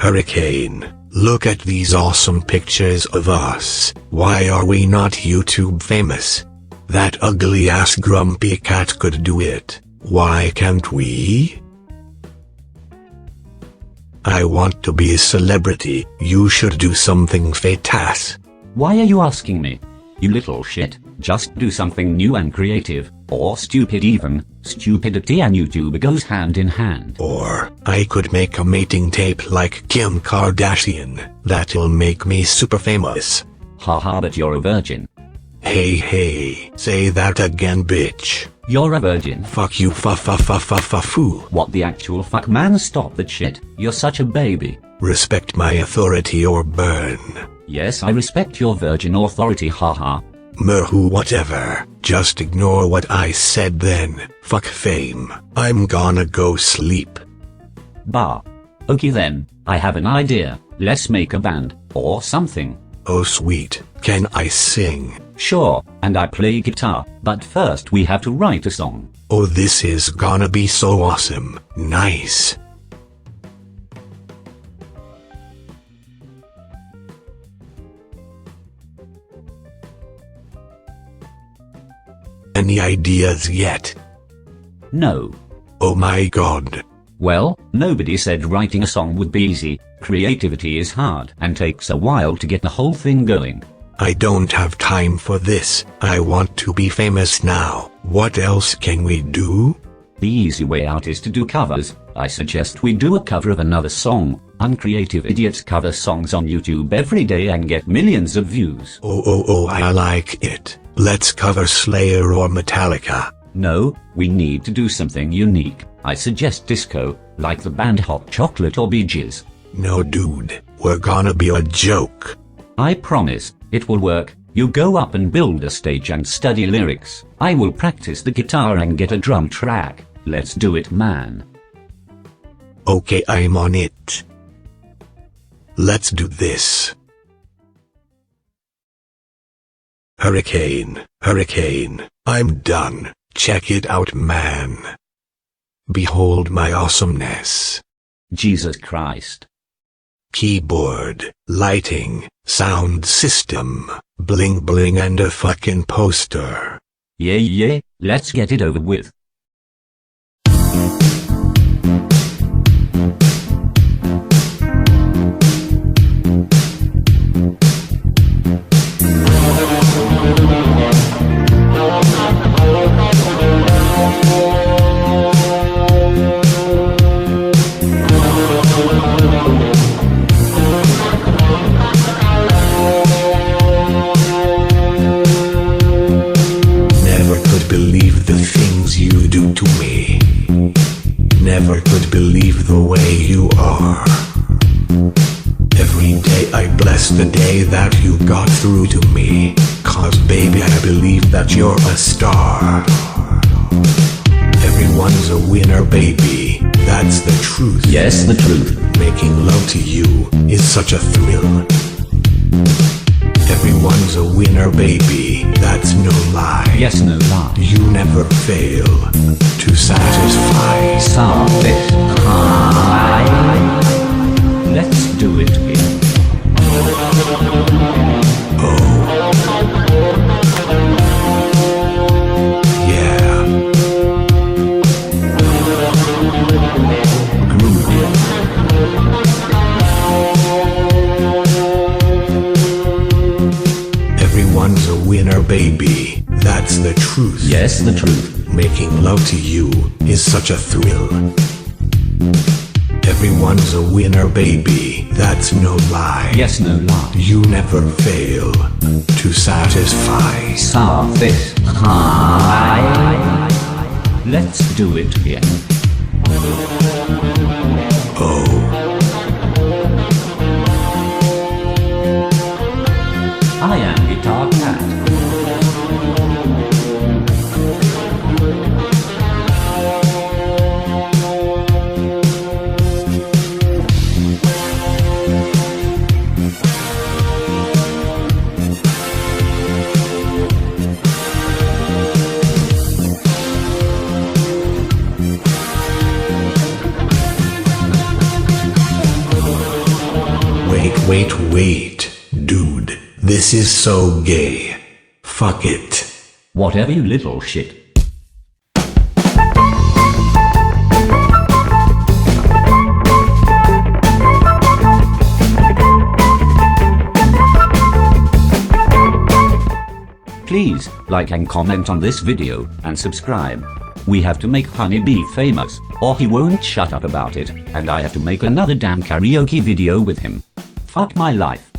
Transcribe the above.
Hurricane, look at these awesome pictures of us. Why are we not YouTube famous? That ugly ass grumpy cat could do it. Why can't we? I want to be a celebrity. You should do something fatas. Why are you asking me? You little shit, just do something new and creative, or stupid even. Stupidity and YouTube goes hand in hand. Or, I could make a mating tape like Kim Kardashian. That'll make me super famous. Haha, but you're a virgin. Hey, say that again, bitch. You're a virgin. Fuck you, foo. What the actual fuck, man? Stop that shit. You're such a baby. Respect my authority or burn. Yes, I respect your virgin authority, haha. Merhu, whatever. Just ignore what I said then. Fuck fame. I'm gonna go sleep. Bah. Okay then, I have an idea. Let's make a band, or something. Oh sweet, can I sing? Sure, and I play guitar, but first we have to write a song. Oh, this is gonna be so awesome. Nice. Any ideas yet? No. Oh my god. Well, nobody said writing a song would be easy. Creativity is hard and takes a while to get the whole thing going. I don't have time for this. I want to be famous now. What else can we do? The easy way out is to do covers. I suggest we do a cover of another song. Uncreative idiots cover songs on YouTube every day and get millions of views. Oh, I like it. Let's cover Slayer or Metallica. No, we need to do something unique. I suggest disco, like the band Hot Chocolate or Bee Gees. No dude, we're gonna be a joke. I promise, it will work. You go up and build a stage and study lyrics. I will practice the guitar and get a drum track. Let's do it, man. Okay, I'm on it. Let's do this. Hurricane, I'm done. Check it out, man. Behold my awesomeness. Jesus Christ. Keyboard, lighting, sound system, bling bling and a fucking poster. Yeah, let's get it over with. Never could believe the way you are. Every day I bless the day that you got through to me. 'Cause baby I believe that you're a star. Everyone's a winner, baby, that's the truth. Yes, the truth. Making love to you is such a thrill. Everyone's a winner, baby, that's no lie. Yes, no lie. You never fail to satisfy. Satisfy. Let's do it again. Oh. Yeah. Groovy. Everyone's a winner, baby, that's the truth. Yes, the truth. Making love to you is such a thrill. Everyone's a winner, baby, that's no lie. Yes, no lie. You never fail to satisfy. Satisfy. Let's do it again. Oh. I am Guitar Cat. Wait. Dude, this is so gay. Fuck it. Whatever, you little shit. Please, like and comment on this video, and subscribe. We have to make Honeybee famous, or he won't shut up about it, and I have to make another damn karaoke video with him. Fuck my life.